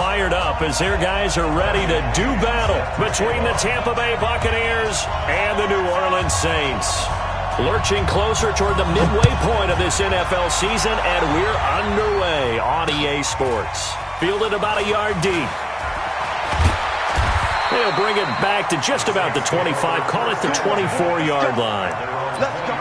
fired up as their guys are ready to do battle between the Tampa Bay Buccaneers and the New Orleans Saints. Lurching closer toward the midway point of this NFL season, and we're underway on EA Sports. Fielded about a yard deep. They'll bring it back to just about the 25, call it the 24-yard line. Let's go.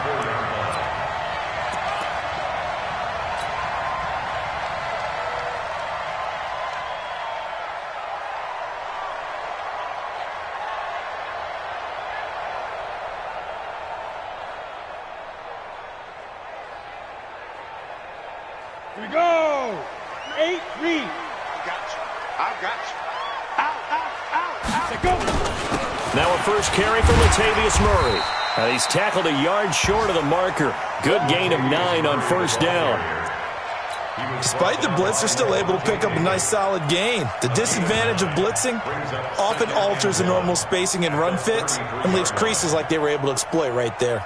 Here we go. 8-3. I got you. Out. Go. Now a first carry for Latavius Murray. He's tackled a yard short of the marker. Good gain of 9 on first down. Despite the blitz, they're still able to pick up a nice solid gain. The disadvantage of blitzing often alters the normal spacing and run fits and leaves creases like they were able to exploit right there.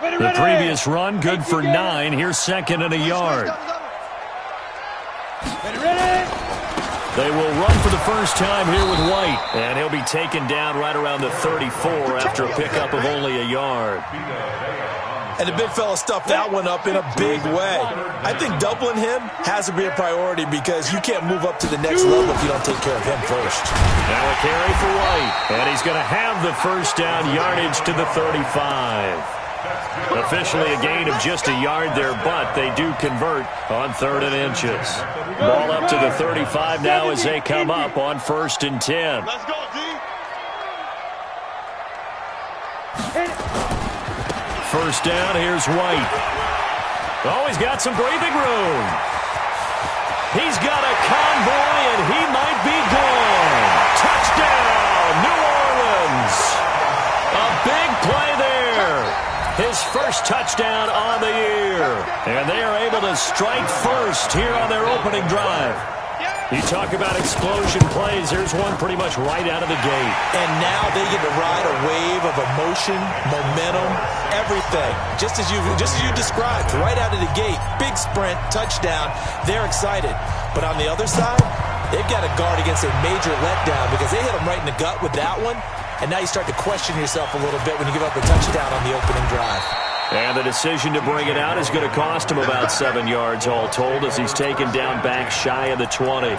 The previous run, good for 9. Here's second and a yard. They will run for the first time here with White. And he'll be taken down right around the 34 after a pickup of only a yard. And the big fella stuffed that one up in a big way. I think doubling him has to be a priority because you can't move up to the next level if you don't take care of him first. Now a carry for White. And he's going to have the first down yardage to the 35. Officially a gain of just a yard there, but they do convert on 3rd and inches. Ball up to the 35 now as they come up on 1st and 10. Let's go, D. First down, here's White. Oh, he's got some breathing room. He's got a convoy, and he might be gone. Touchdown, New Orleans. A big play there. His first touchdown on the year. And they are able to strike first here on their opening drive. You talk about explosion plays. Here's one pretty much right out of the gate. And now they get to ride a wave of emotion, momentum, everything. Just as you described, right out of the gate. Big sprint, touchdown. They're excited. But on the other side, they've got to guard against a major letdown because they hit them right in the gut with that one. And now you start to question yourself a little bit when you give up a touchdown on the opening drive. And the decision to bring it out is going to cost him about 7 yards all told as he's taken down back shy of the 20.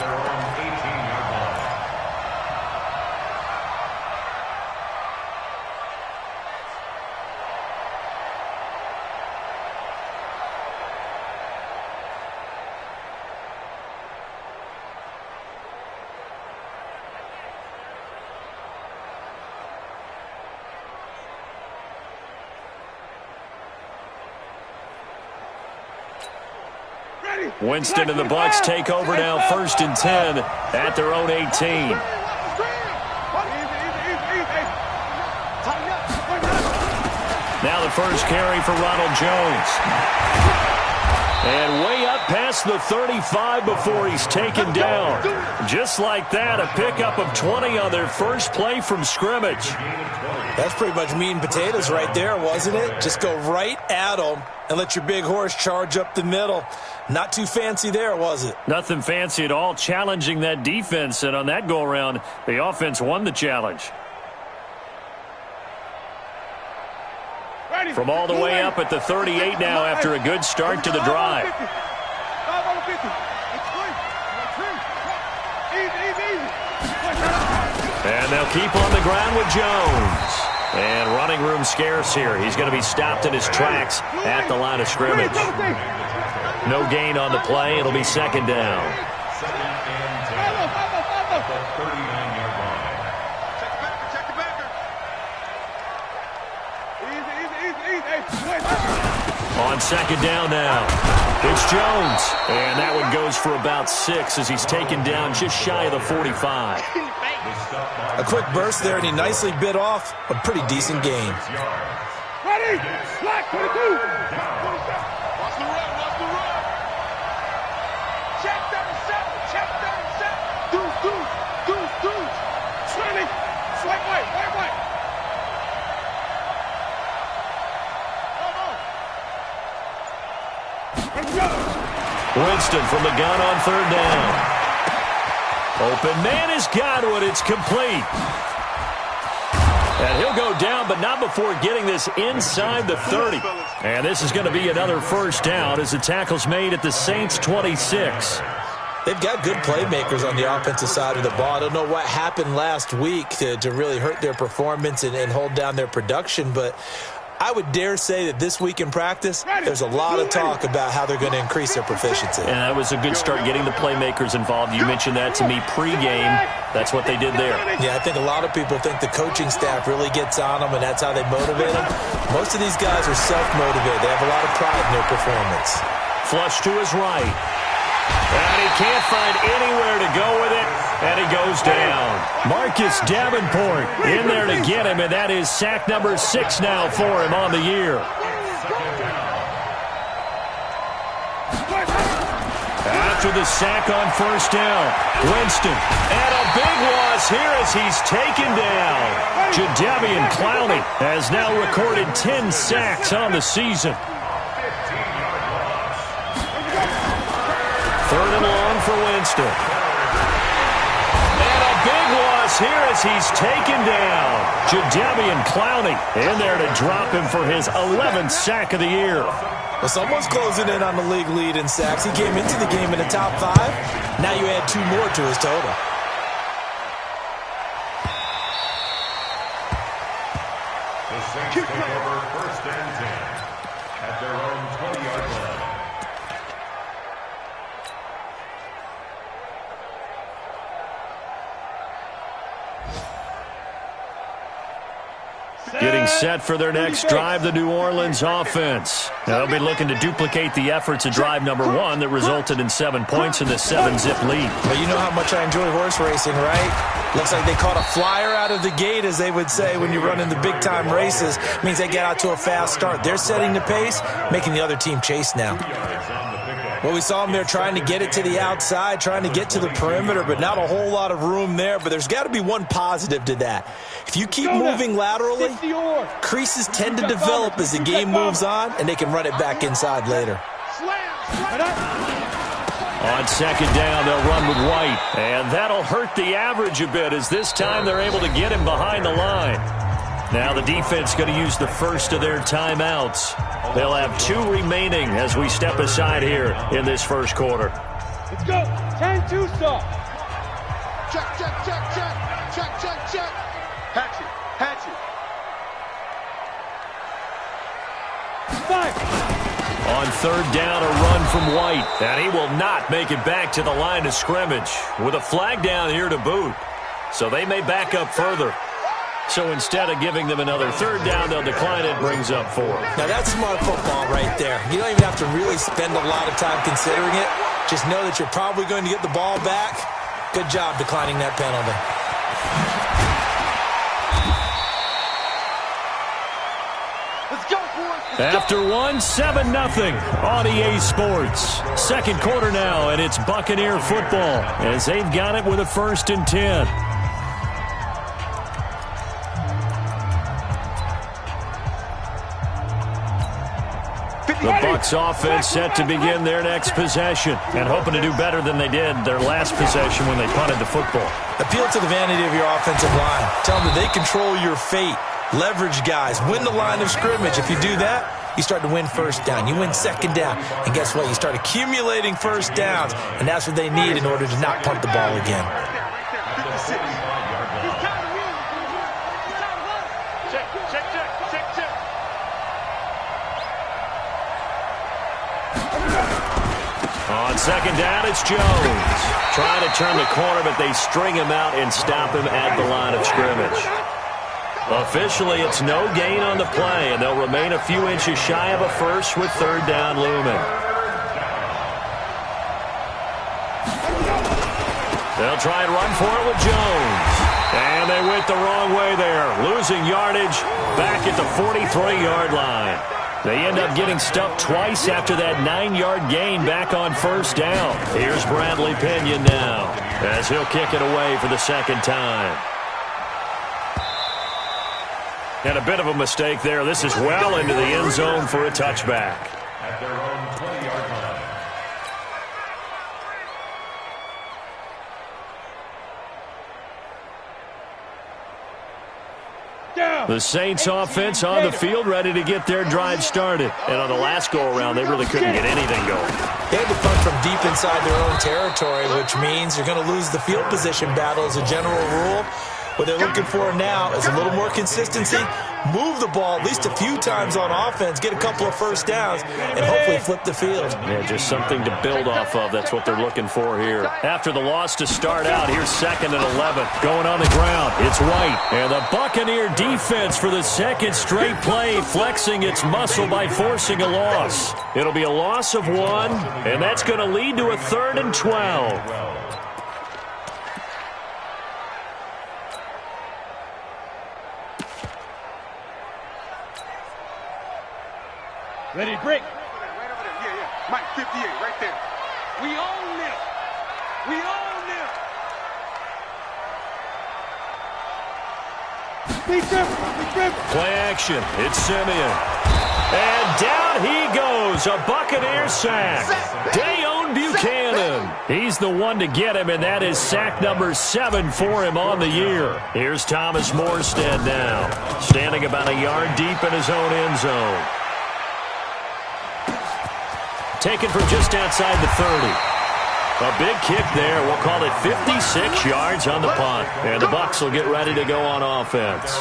Winston and the Bucs take over now, 1st and 10 at their own 18. Now the first carry for Ronald Jones. And way up past the 35 before he's taken down. Just like that, a pickup of 20 on their first play from scrimmage. That's pretty much meat and potatoes right there, wasn't it? Just go right at them and let your big horse charge up the middle. Not too fancy there, was it? Nothing fancy at all, challenging that defense. And on that go-around, the offense won the challenge. From all the way up at the 38 now after a good start to the drive. And they'll keep on the ground with Jones. And running room scarce here. He's going to be stopped in his tracks at the line of scrimmage. No gain on the play. It'll be 2nd down. On 2nd down now, it's Jones. And that one goes for about 6 as he's taken down just shy of the 45. A quick burst there, and he nicely bit off a pretty decent gain. Ready? Black 22. Watch the run. Watch the run. Check 37. Check 37. Do. 20. White. Let's go. Winston from the gun on third down. Open man is Godwin. It's complete. And he'll go down, but not before getting this inside the 30. And this is going to be another first down as the tackle's made at the Saints' 26. They've got good playmakers on the offensive side of the ball. I don't know what happened last week to really hurt their performance and hold down their production, but I would dare say that this week in practice, there's a lot of talk about how they're going to increase their proficiency. And that was a good start, getting the playmakers involved. You mentioned that to me pregame. That's what they did there. Yeah, I think a lot of people think the coaching staff really gets on them, and that's how they motivate them. Most of these guys are self-motivated. They have a lot of pride in their performance. Flush to his right. And he can't find anywhere to go with it, and he goes down. Marcus Davenport in there to get him, and that is sack number 6 now for him on the year. After the sack on first down, Winston, and a big loss here as he's taken down. Jadeveon Clowney has now recorded 10 sacks on the season. Third and long for Winston. And a big loss here as he's taken down. Jadeveon Clowney in there to drop him for his 11th sack of the year. Well, someone's closing in on the league lead in sacks. He came into the game in the top 5. Now you add 2 more to his total. The Saints take over first and 10 at their own 20-yard line. Getting set for their next drive, the New Orleans offense. Now, they'll be looking to duplicate the efforts of drive number 1 that resulted in 7 points in the 7-zip lead. Well, you know how much I enjoy horse racing, right? Looks like they caught a flyer out of the gate, as they would say when you run in the big-time races. Means they get out to a fast start. They're setting the pace, making the other team chase now. Well, we saw them there trying to get it to the outside, trying to get to the perimeter, but not a whole lot of room there. But there's got to be one positive to that. If you keep moving laterally, creases tend to develop as the game moves on, and they can run it back inside later. On second down, they'll run with White, and that'll hurt the average a bit as this time they're able to get him behind the line. Now the defense going to use the first of their timeouts. They'll have 2 remaining as we step aside here in this first quarter. Let's go. 10-2 stop. Check, check, check, check. Check, check, check. Hatchet, hatchet. 5. On third down, a run from White, and he will not make it back to the line of scrimmage with a flag down here to boot. So they may back up further. So instead of giving them another third down, they'll decline it, brings up 4. Now that's smart football right there. You don't even have to really spend a lot of time considering it. Just know that you're probably going to get the ball back. Good job declining that penalty. Let's go, boys. After 1, 7-0 on EA Sports. Second quarter now, and it's Buccaneer football as they've got it with a 1st and 10. The Bucs offense set to begin their next possession and hoping to do better than they did their last possession when they punted the football. Appeal to the vanity of your offensive line. Tell them that they control your fate. Leverage guys. Win the line of scrimmage. If you do that, you start to win first down. You win second down. And guess what? You start accumulating first downs. And that's what they need in order to not punt the ball again. Check, check, check, check, check. On second down, it's Jones. Trying to turn the corner, but they string him out and stop him at the line of scrimmage. Officially, it's no gain on the play, and they'll remain a few inches shy of a first with third down looming. They'll try and run for it with Jones. And they went the wrong way there, losing yardage back at the 43-yard line. They end up getting stuffed twice after that 9-yard gain back on first down. Here's Bradley Pinion now as he'll kick it away for the second time. And a bit of a mistake there. This is well into the end zone for a touchback. At their own 20-yard line. The Saints offense on the field, ready to get their drive started. And on the last go-around, they really couldn't get anything going. They had to punt from deep inside their own territory, which means you're going to lose the field position battle as a general rule. What they're looking for now is a little more consistency, move the ball at least a few times on offense, get a couple of first downs, and hopefully flip the field. Yeah, just something to build off of. That's what they're looking for here. After the loss to start out, here's 2nd and 11. Going on the ground, it's White. And the Buccaneer defense for the second straight play, flexing its muscle by forcing a loss. It'll be a loss of 1, and that's going to lead to a 3rd and 12. Ready to break. Right over there. Yeah. Mike, 58, right there. We own this. We own this. Big grip. Play action. It's Simeon. And down he goes. A Buccaneer sack. Dayon Buchanan. He's the one to get him, and that is sack number 7 for him on the year. Here's Thomas Morstead now, standing about a yard deep in his own end zone. Taken from just outside the 30. A big kick there. We'll call it 56 yards on the punt. And the Bucs will get ready to go on offense.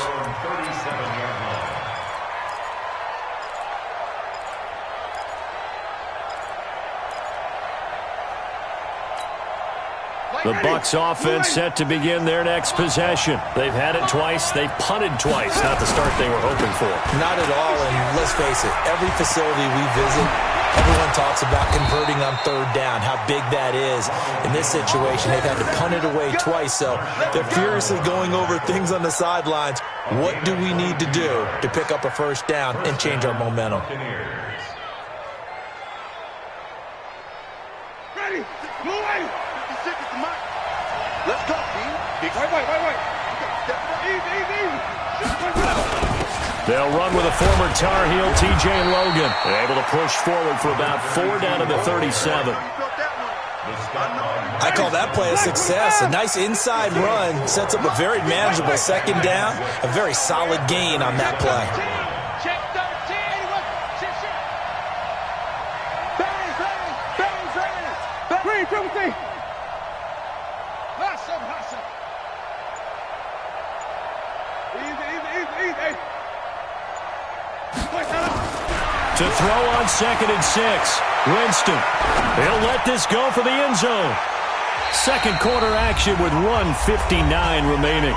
The Bucs offense set to begin their next possession. They've had it twice. They've punted twice. Not the start they were hoping for. Not at all, and let's face it, every facility we visit, everyone talks about converting on 3rd down, how big that is. In this situation, they've had to punt it away twice, so they're furiously going over things on the sidelines. What do we need to do to pick up a first down and change our momentum? Ready. Move away. 56 is the mark. Let's go, Dean. Wait. Easy. They'll run with a former Tar Heel, T.J. Logan. They're able to push forward for about 4 down to the 37. I call that play a success. A nice inside run sets up a very manageable 2nd down. A very solid gain on that play. Check 13. Bang. Green, triple T. Hustle. Easy. To throw on 2nd and 6. Winston. He'll let this go for the end zone. Second quarter action with 1:59 remaining.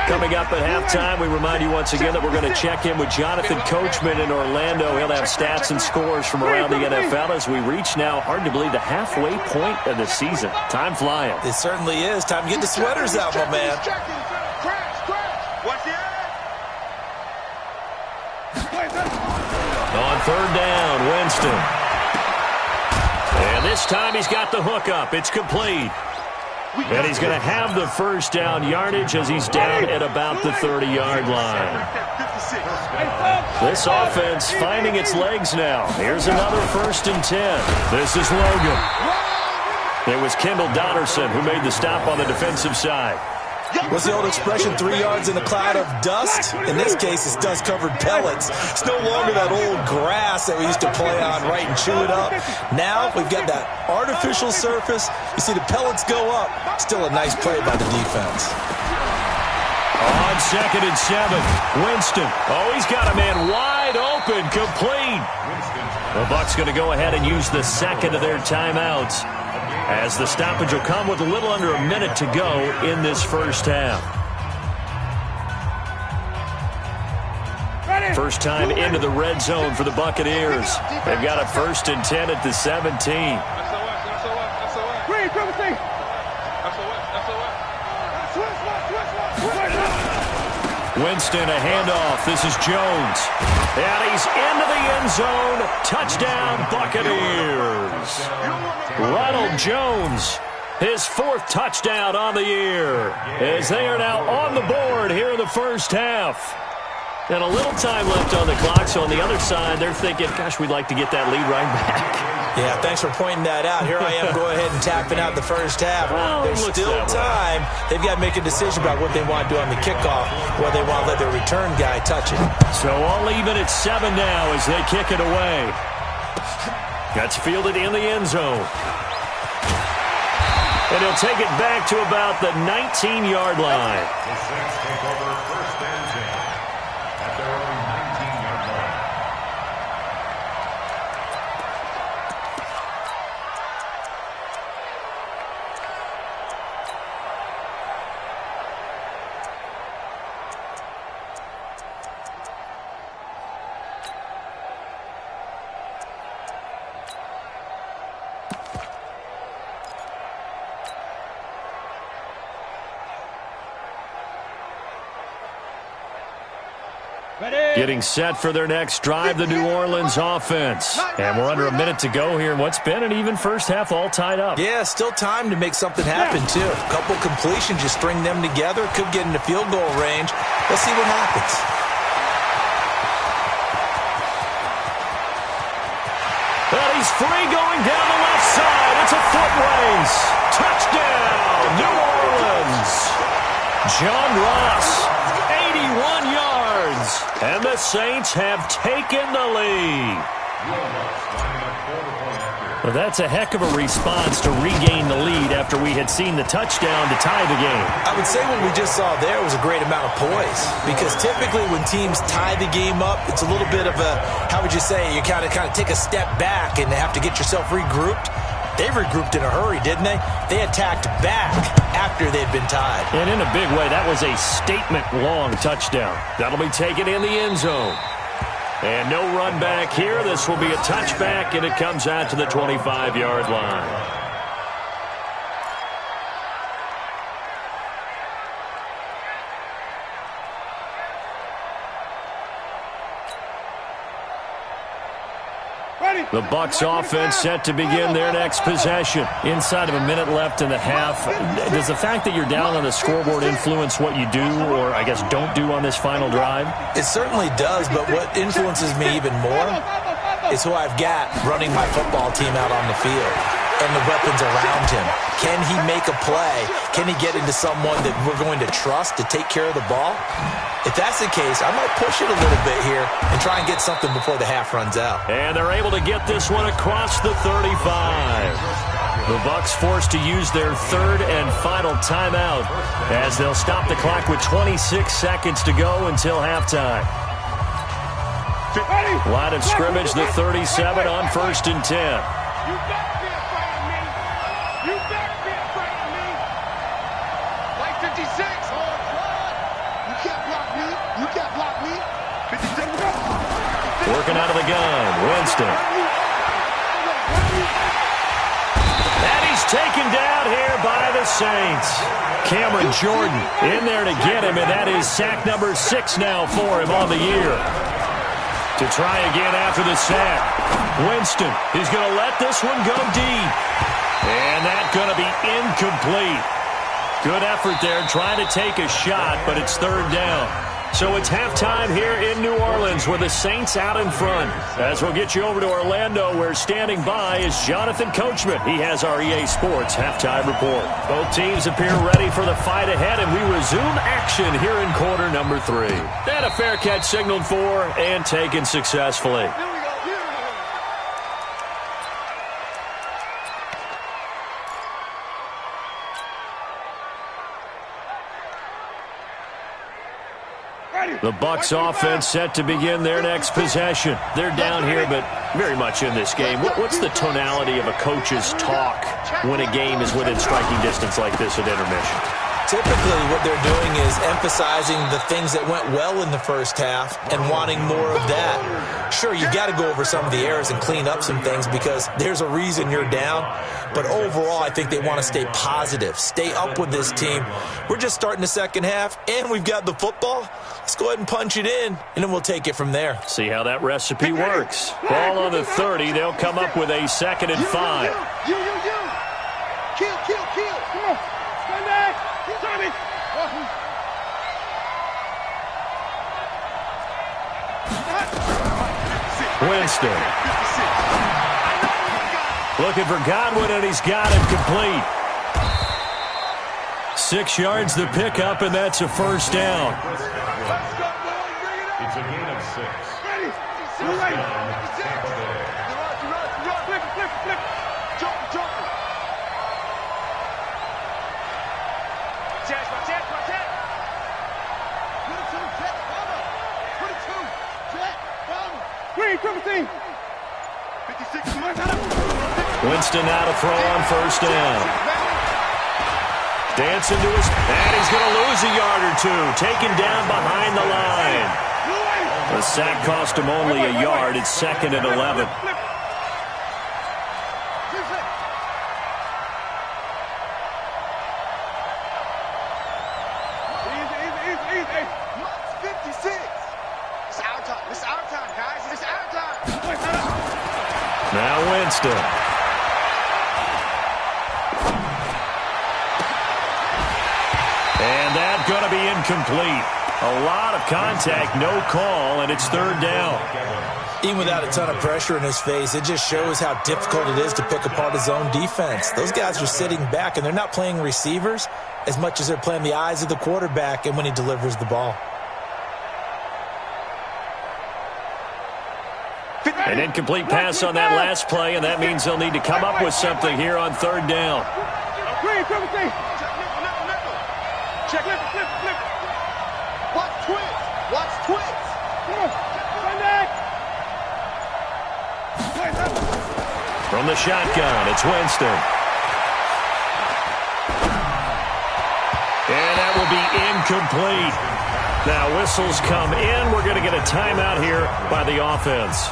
Coming up at halftime, we remind you once again that we're going to check in with Jonathan Coachman in Orlando. He'll have stats and scores from around the NFL as we reach now, hard to believe, the halfway point of the season. Time flying. It certainly is. Time to get the sweaters out, my man. Crash. Watch it. On 3rd down, Winston. And this time he's got the hook up. It's complete. And he's going to have the first down yardage as he's down at about the 30-yard line. This offense finding its legs now. Here's another 1st and 10. This is Logan. It was Kendall Donnerson who made the stop on the defensive side. What's the old expression, 3 yards in a cloud of dust? In this case, it's dust-covered pellets. It's no longer that old grass that we used to play on, right, and chew it up. Now we've got that artificial surface. You see the pellets go up. Still a nice play by the defense. On 2nd and 7, Winston. Oh, he's got a man wide open, complete. The Bucs going to go ahead and use the second of their timeouts, as the stoppage will come with a little under a minute to go in this first half. First time into the red zone for the Buccaneers. They've got a 1st and 10 at the 17. Green, triple T. Winston, a handoff. This is Jones. And he's into the end zone. Touchdown, Buccaneers. Ronald Jones, his 4th touchdown on the year, as they are now on the board here in the first half. And a little time left on the clock, so on the other side, they're thinking, gosh, we'd like to get that lead right back. Yeah, thanks for pointing that out. Here I am going ahead and tapping out the first half. Well, There's still time. They've got to make a decision about what they want to do on the kickoff, or they want to let their return guy touch it. So all even at 7 now as they kick it away. That's fielded in the end zone. And he'll take it back to about the 19-yard line. The Saints take over first and 10 at their own 19-yard line. Getting set for their next drive, the New Orleans offense. And we're under a minute to go here in what's been an even first half, all tied up. Yeah, still time to make something happen, too. A couple completions, you string them together, could get into field goal range. Let's see what happens. Well, he's free going down the left side. It's a foot race. Touchdown, New Orleans. John Ross, 81 yards. And the Saints have taken the lead. Well, that's a heck of a response to regain the lead after we had seen the touchdown to tie the game. I would say what we just saw there was a great amount of poise, because typically when teams tie the game up, it's a little bit of a, how would you say, you kind of take a step back and have to get yourself regrouped. They regrouped in a hurry, didn't they? They attacked back after they'd been tied. And in a big way, that was a statement-long touchdown. That'll be taken in the end zone. And no run back here. This will be a touchback, and it comes out to the 25-yard line. The Bucs offense set to begin their next possession. Inside of a minute left in the half. Does the fact that you're down on the scoreboard influence what you do, or I guess don't do on this final drive? It certainly does, but what influences me even more is who I've got running my football team out on the field and the weapons around him. Can he make a play? Can he get into someone that we're going to trust to take care of the ball? If that's the case, I might push it a little bit here and try and get something before the half runs out. And they're able to get this one across the 35. The Bucs forced to use their third and final timeout as they'll stop the clock with 26 seconds to go until halftime. Line of scrimmage, the 37 on 1st and 10. You better be afraid of me. You better be afraid of me. Like 56. You can't block me. You can't block me. 56. Working out of the gun, Winston. And he's taken down here by the Saints. Cameron Jordan in there to get him, and that is sack number 6 now for him on the year. To try again after the sack. Winston is going to let this one go deep. And that's going to be incomplete. Good effort there trying to take a shot, but it's third down. So it's halftime here in New Orleans with the Saints out in front. As we'll get you over to Orlando, where standing by is Jonathan Coachman. He has our EA Sports halftime report. Both teams appear ready for the fight ahead, and we resume action here in quarter number 3. And a fair catch signaled for and taken successfully. The Bucs offense set to begin their next possession. They're down here, but very much in this game. What's the tonality of a coach's talk when a game is within striking distance like this at intermission? Typically, what they're doing is emphasizing the things that went well in the first half and wanting more of that. Sure, you've got to go over some of the errors and clean up some things because there's a reason you're down. But overall, I think they want to stay positive, stay up with this team. We're just starting the second half, and we've got the football. Let's go ahead and punch it in, and then we'll take it from there. See how that recipe works. Ball on the 30. They'll come up with a 2nd and 5. You. Kill. Come on. Stand back. Tommy. Winston. Looking for Godwin, and he's got it complete. 6 yards the pickup, and that's a first down. It's a gain of 6. Ready. First down, Tampa Bay. Flip. Jump. Chance. 22, 56. Winston now to throw on first down. Dancing to his, and he's going to lose a yard or two. Taken down behind the line. The sack cost him only a yard. It's 2nd and 11. Easy. 56. It's our time, guys. It's our time. Now Winston. And that's going to be incomplete. A lot of contact, no call, and it's 3rd down. Even without a ton of pressure in his face, it just shows how difficult it is to pick apart his own defense. Those guys are sitting back, and they're not playing receivers as much as they're playing the eyes of the quarterback and when he delivers the ball. An incomplete pass on that last play, and that means they'll need to come up with something here on 3rd down. Check, flip. Watch twins. Come on, run back. From the shotgun, it's Winston. And that will be incomplete. Now whistles come in. We're going to get a timeout here by the offense.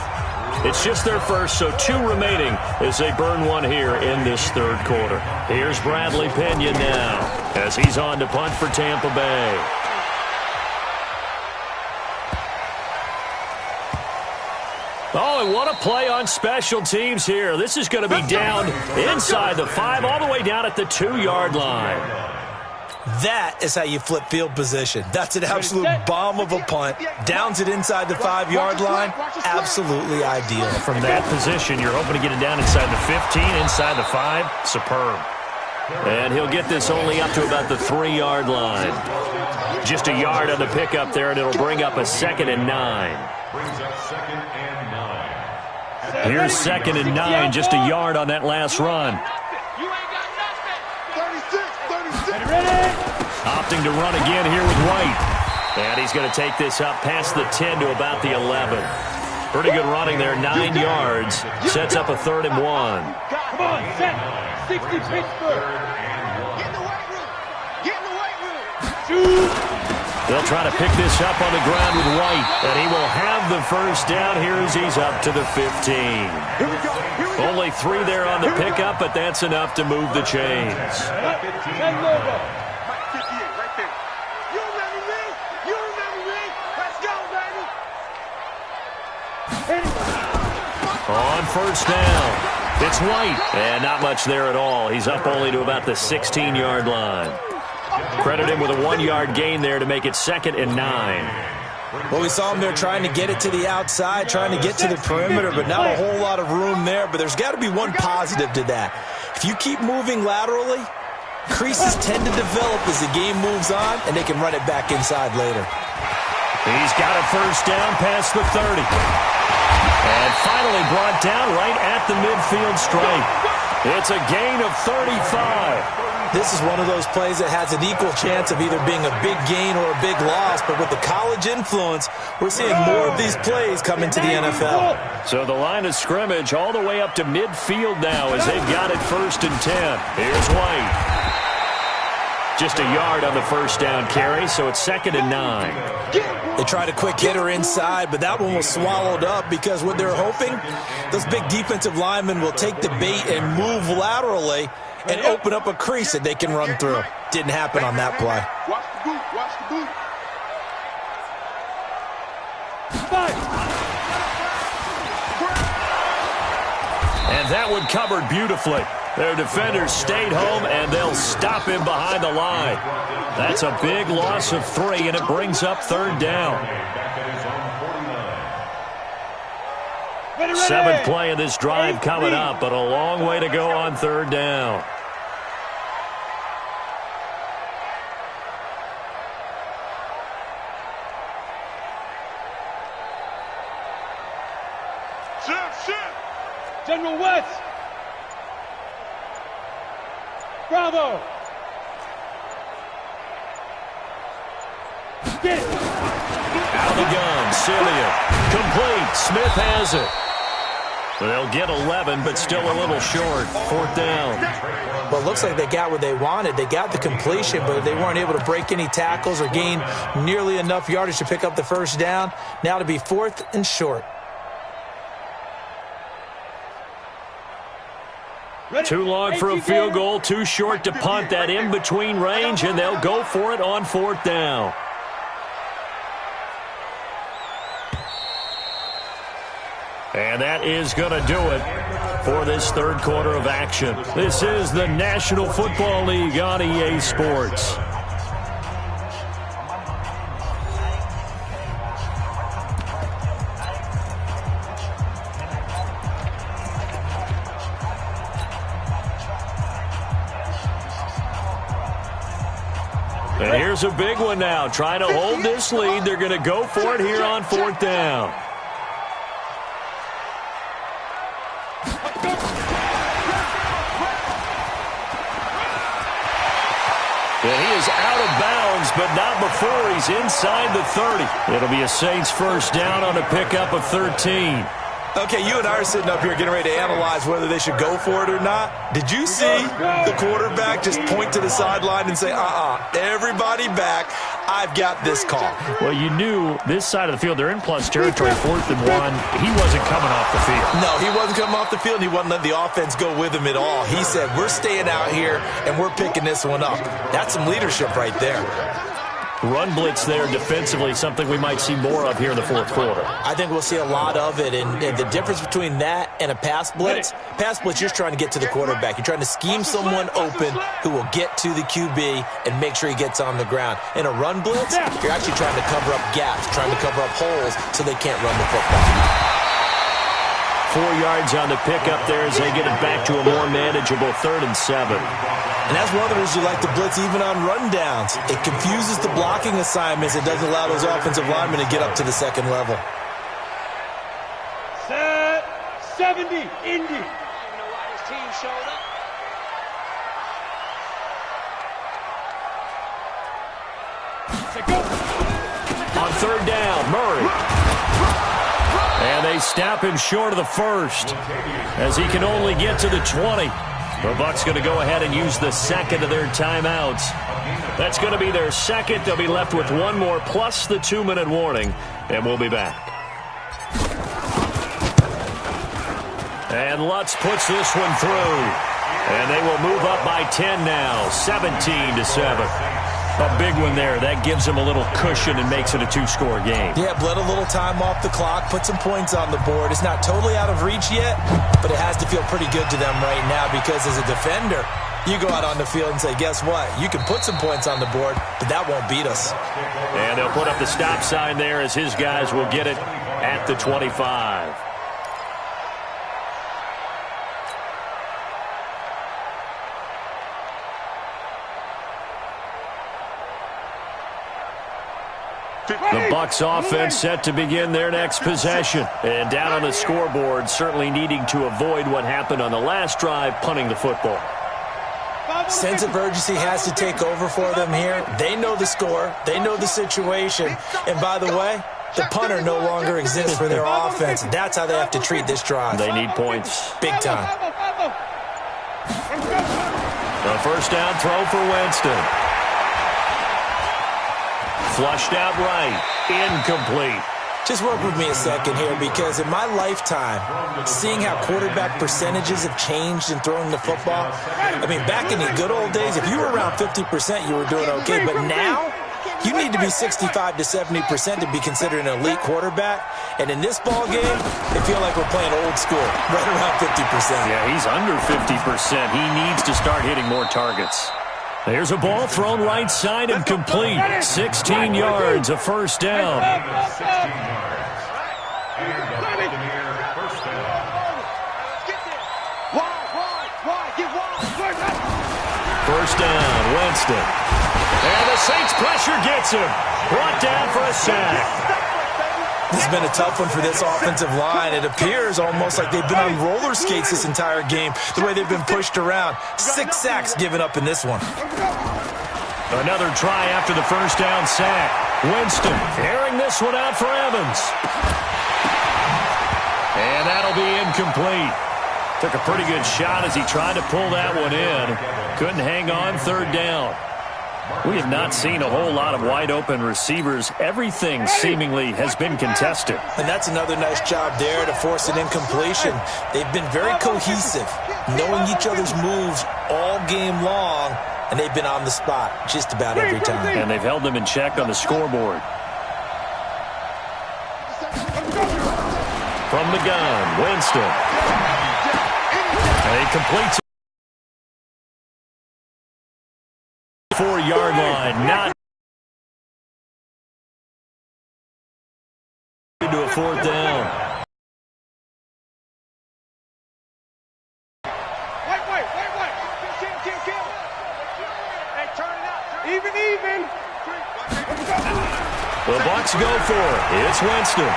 It's just their first, so 2 remaining as they burn one here in this 3rd quarter. Here's Bradley Pinion now as he's on to punt for Tampa Bay. Oh, and what a play on special teams here. This is going to be down inside the 5, all the way down at the 2-yard line. That is how you flip field position. That's an absolute bomb of a punt. Downs it inside the 5-yard line. Absolutely ideal. From that position, you're hoping to get it down inside the 15, inside the 5. Superb. And he'll get this only up to about the 3-yard line. Just a yard on the pickup there, and it'll bring up a 2nd and 9. Brings up 2nd and 9. Here's 2nd and 9, just a yard on that last run. You ain't got nothing. 36. Opting to run again here with White. And he's going to take this up past the 10 to about the 11. Pretty good running there, 9 yards. Sets up a 3rd and 1. Come on, set. 60 Pittsburgh. Get in the weight room. Get in the weight room. Shoot. They'll try to pick this up on the ground with White. And he will have the first down here as he's up to the 15. Here we go. Only 3 there on the pickup, but that's enough to move the chains. Send logo. Mike 58 right there. You remember me? You remember me? Let's go, baby. On first down. It's White. And not much there at all. He's up only to about the 16-yard line. Credit him with a 1-yard gain there to make it 2nd and 9. Well, we saw him there trying to get it to the outside, trying to get to the perimeter, but not a whole lot of room there. But there's got to be one positive to that. If you keep moving laterally, creases tend to develop as the game moves on, and they can run it back inside later. He's got a first down past the 30. And finally brought down right at the midfield stripe. It's a gain of 35. This is one of those plays that has an equal chance of either being a big gain or a big loss, but with the college influence, we're seeing more of these plays come into the NFL. So the line of scrimmage all the way up to midfield now as they've got it 1st and 10. Here's White. Just a yard on the first down carry, so it's 2nd and 9. They tried a quick hitter inside, but that one was swallowed up because what they're hoping, those big defensive linemen will take the bait and move laterally and open up a crease that they can run through. Didn't happen on that play. Watch the boot. Watch the boot. And that one covered beautifully. Their defenders stayed home, and they'll stop him behind the line. That's a big loss of 3, and it brings up 3rd down. Seventh play of this drive coming up, but a long way to go on third down. General West. Bravo. Get it. Out of the gun, Celia. Complete. Smith has it. They'll get 11, but still a little short. Fourth down. Well, it looks like they got what they wanted. They got the completion, but they weren't able to break any tackles or gain nearly enough yardage to pick up the first down. Now to be fourth and short. Too long for a field goal, too short to punt. That in-between range, and they'll go for it on fourth down. And that is going to do it for this third quarter of action. This is the National Football League on EA Sports. And here's a big one now. Trying to hold this lead. They're going to go for it here on fourth down. And he is out of bounds, but not before he's inside the 30. It'll be a Saints first down on a pickup of 13. Okay, you and I are sitting up here getting ready to analyze whether they should go for it or not. Did you see the quarterback just point to the sideline and say, everybody back, I've got this call? Well, you knew this side of the field, they're in plus territory, fourth and one. He wasn't coming off the field. No, he wasn't coming off the field, and he wasn't letting the offense go with him at all. He said, we're staying out here, and we're picking this one up. That's some leadership right there. Run blitz there defensively, something we might see more of here in the fourth quarter. I think we'll see a lot of it, and the difference between that and a pass blitz, you're trying to get to the quarterback. You're trying to scheme someone open who will get to the QB and make sure he gets on the ground. In a run blitz, you're actually trying to cover up gaps, trying to cover up holes so they can't run the football. 4 yards on the pickup there as they get it back to a more manageable 3rd and 7. And that's one of the reasons you like to blitz even on rundowns. It confuses the blocking assignments. It doesn't allow those offensive linemen to get up to the second level. Set 70, Indy. I don't know why this team showed up. On 3rd down, Murray. And they stop him short of the first as he can only get to the 20. The Bucs going to go ahead and use the second of their timeouts. That's going to be their second. They'll be left with one more plus the 2-minute warning, and we'll be back. And Lutz puts this one through. And they will move up by 10 now, 17-7. A big one there. That gives them a little cushion and makes it a 2-score game. Yeah, bled a little time off the clock, put some points on the board. It's not totally out of reach yet, but it has to feel pretty good to them right now because as a defender, you go out on the field and say, guess what? You can put some points on the board, but that won't beat us. And they'll put up the stop sign there as his guys will get it at the 25. The Bucs offense set to begin their next possession. And down on the scoreboard, certainly needing to avoid what happened on the last drive, punting the football. Sense of urgency has to take over for them here. They know the score. They know the situation. And by the way, the punter no longer exists for their offense. That's how they have to treat this drive. They need points. Big time. The first down throw for Winston. Flushed out right. Incomplete. Just work with me a second here because in my lifetime, seeing how quarterback percentages have changed in throwing the football, I mean, back in the good old days, if you were around 50%, you were doing okay. But now, you need to be 65 to 70% to be considered an elite quarterback. And in this ball game, they feel like we're playing old school, right around 50%. Yeah, he's under 50%. He needs to start hitting more targets. There's a ball thrown right side and complete. 16 yards, a first down. Winston. And the Saints pressure gets him. Brought down for a sack. This has been a tough one for this offensive line. It appears almost like they've been on roller skates this entire game, the way they've been pushed around. 6 sacks given up in this one. Another try after the first down sack. Winston airing this one out for Evans. And that'll be incomplete. Took a pretty good shot as he tried to pull that one in. Couldn't hang on third down. We have not seen a whole lot of wide-open receivers. Everything seemingly has been contested. And that's another nice job there to force an incompletion. They've been very cohesive, knowing each other's moves all game long, and they've been on the spot just about every time. And they've held them in check on the scoreboard. From the gun, Winston. And he completes it. 4-yard line, not into a fourth down. Wait. Kill. Hey, turn it out. Even. The Bucs go for it. It's Winston.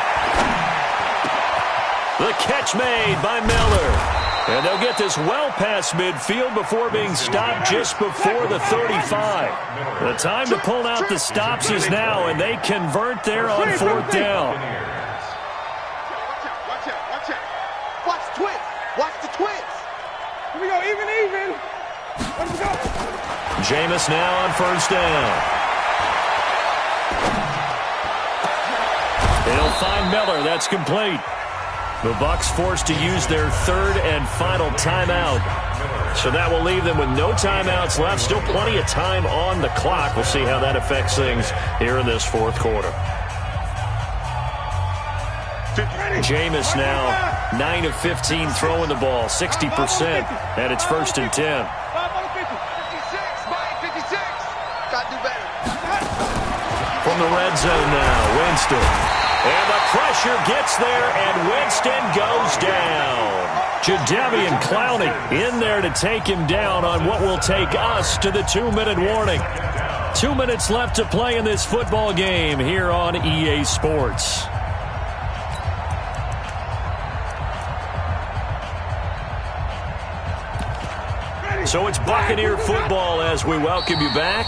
The catch made by Miller. And they'll get this well past midfield before being stopped just before the 35. The time to pull out the stops is now, and they convert there on fourth down. Watch out. Watch the twist. Watch the twist. Here we go, even. Let's go. Jameis now on first down. He'll find Miller. That's complete. The Bucs forced to use their third and final timeout. So that will leave them with no timeouts left. Still plenty of time on the clock. We'll see how that affects things here in this fourth quarter. Jameis now 9 of 15 throwing the ball, 60%. And it's 1st and 10. 56. Got to do better. From the red zone now, Winston. And the pressure gets there, and Winston goes down. Jadeveon Clowney in there to take him down on what will take us to the 2-minute warning. 2 minutes left to play in this football game here on EA Sports. So it's Buccaneer football as we welcome you back.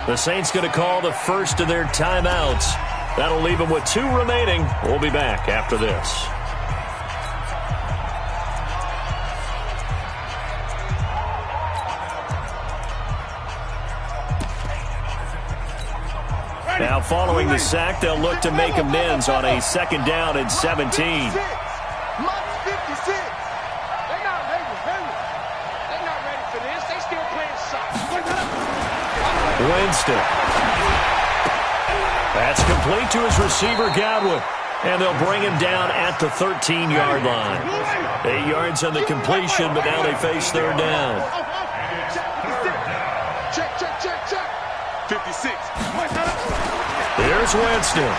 The Saints going to call the first of their timeouts. That'll leave them with 2 remaining. We'll be back after this. Now following the sack, they'll look to make amends on a 2nd down and 17. They're not ready for this. They still playing soccer. Winston. That's complete to his receiver, Godwin. And they'll bring him down at the 13-yard line. 8 yards on the completion, but now they face 3rd down. Check. 56. Here's Winston.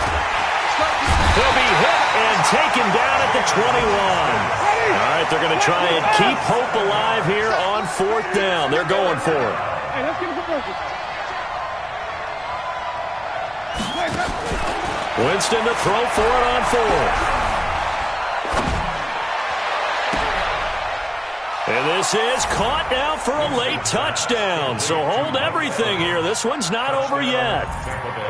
He'll be hit and taken down at the 21. All right, they're going to try and keep hope alive here on 4th down. They're going for it. Hey, let's get it for purpose. Winston to throw for it on 4th. And this is caught now for a late touchdown. So hold everything here. This one's not over yet.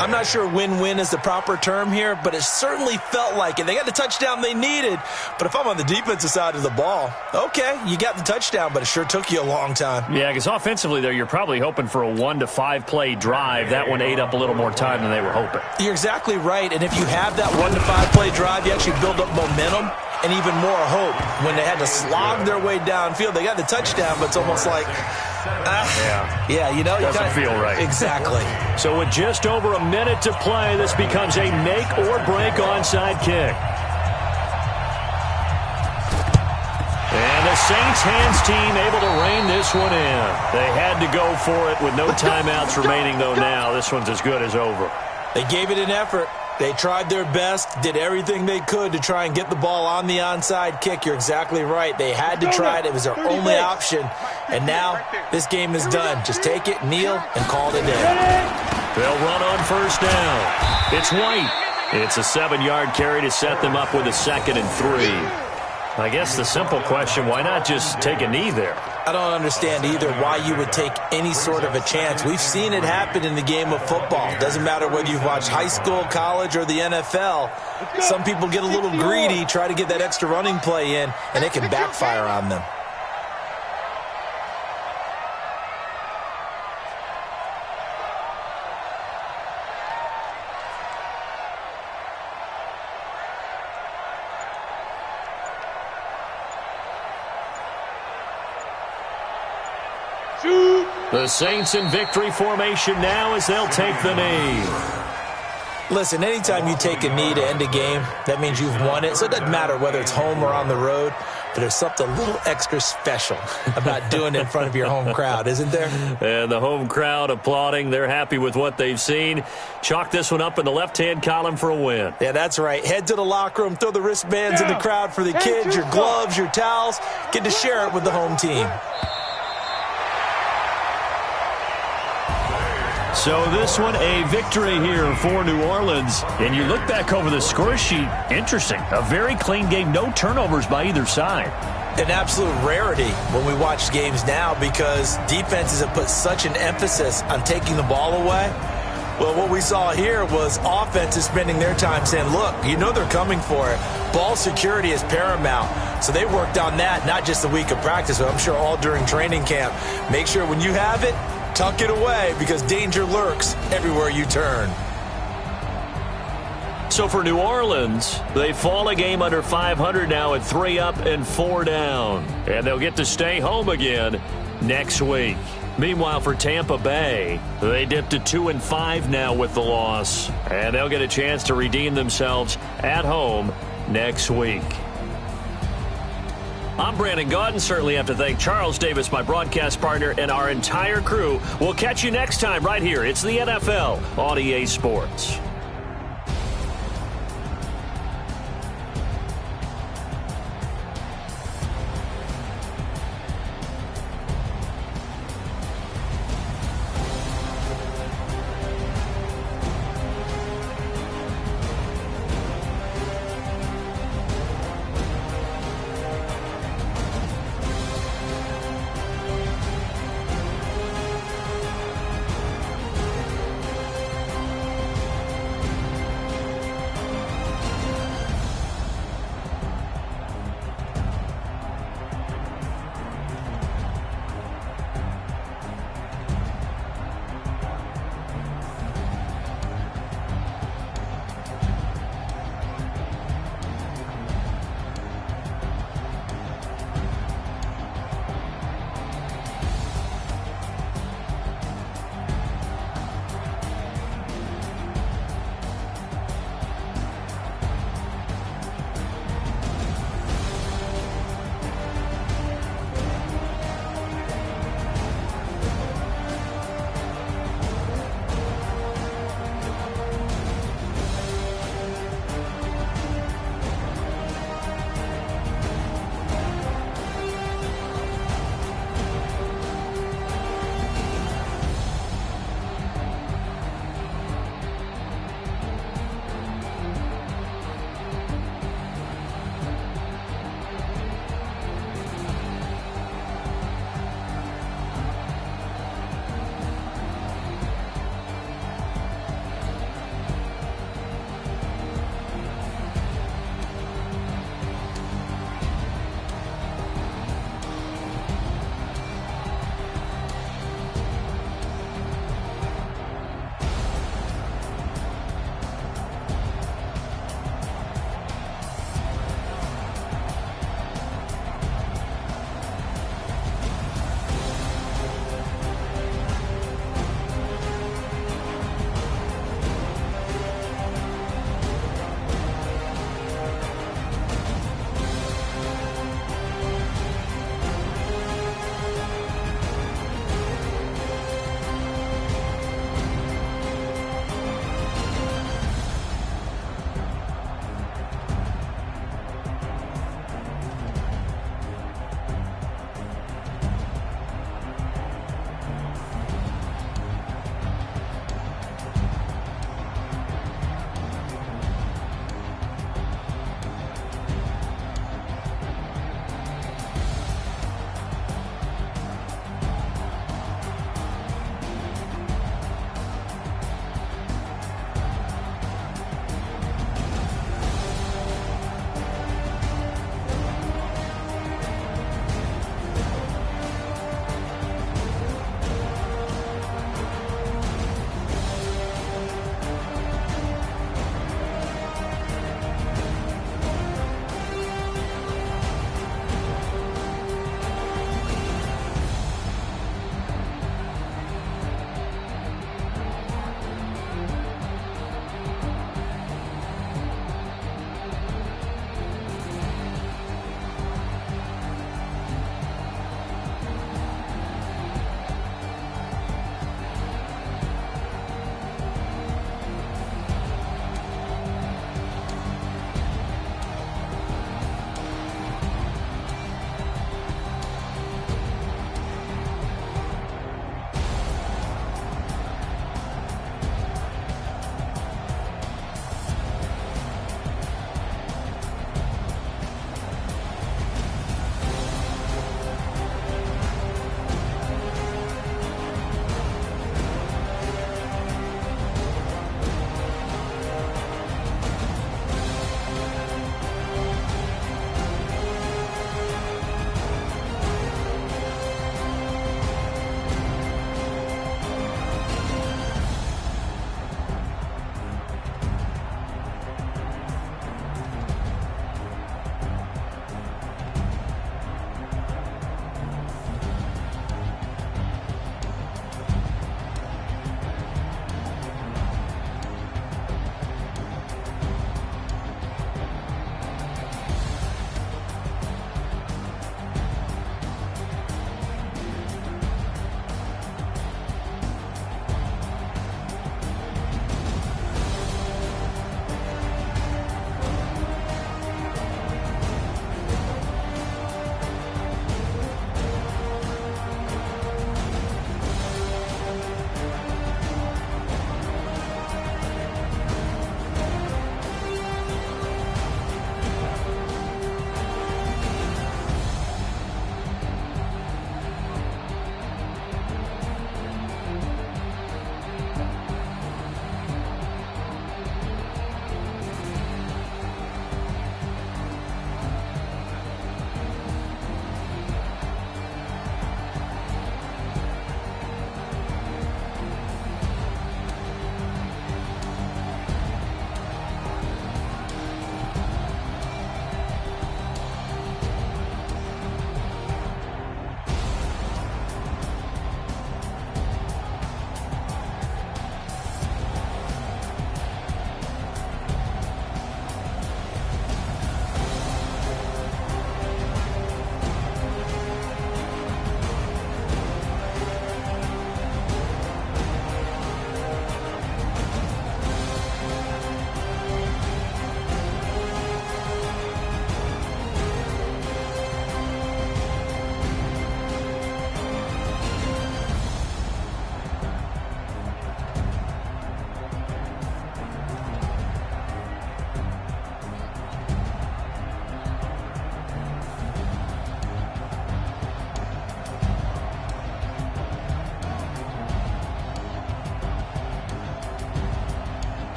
I'm not sure win-win is the proper term here, but it certainly felt like it. They got the touchdown they needed. But if I'm on the defensive side of the ball, okay, you got the touchdown, but it sure took you a long time. Yeah, because offensively, though, you're probably hoping for a 1 to 5 play drive. That one ate up a little more time than they were hoping. You're exactly right. And if you have that 1 to 5 play drive, you actually build up momentum and even more hope. When they had to slog their way downfield, they got the touchdown, but it's almost like, yeah, you know, doesn't feel right. Exactly. So with just over a minute to play, this becomes a make or break onside kick. And the Saints hands team able to rein this one in. They had to go for it with no timeouts remaining, though. Now this one's as good as over. They gave it an effort. They tried their best, did everything they could to try and get the ball on the onside kick. You're exactly right. They had to try it. It was their only option. And now this game is done. Just take it, kneel, and call it a day. They'll run on first down. It's White. It's a 7-yard carry to set them up with a 2nd and 3. I guess the simple question, why not just take a knee there? I don't understand either why you would take any sort of a chance. We've seen it happen in the game of football. It doesn't matter whether you've watched high school, college, or the NFL. Some people get a little greedy, try to get that extra running play in, and it can backfire on them. The Saints in victory formation now as they'll take the knee. Listen, anytime you take a knee to end a game, that means you've won it. So it doesn't matter whether it's home or on the road, but there's something a little extra special about doing it in front of your home crowd, isn't there? And the home crowd applauding. They're happy with what they've seen. Chalk this one up in the left-hand column for a win. Yeah, that's right. Head to the locker room, throw the wristbands in the crowd for the kids, your gloves, your towels. Get to share it with the home team. So this one, a victory here for New Orleans. And you look back over the score sheet, interesting. A very clean game, no turnovers by either side. An absolute rarity when we watch games now because defenses have put such an emphasis on taking the ball away. Well, what we saw here was offenses spending their time saying, look, you know they're coming for it. Ball security is paramount. So they worked on that, not just the week of practice, but I'm sure all during training camp. Make sure when you have it, tuck it away because danger lurks everywhere you turn. So for New Orleans, they fall a game under 500 now at 3 up and 4 down. And they'll get to stay home again next week. Meanwhile, for Tampa Bay, they dipped to 2-5 now with the loss. And they'll get a chance to redeem themselves at home next week. I'm Brandon Gaudin. Certainly have to thank Charles Davis, my broadcast partner, and our entire crew. We'll catch you next time right here. It's the NFL on EA Sports.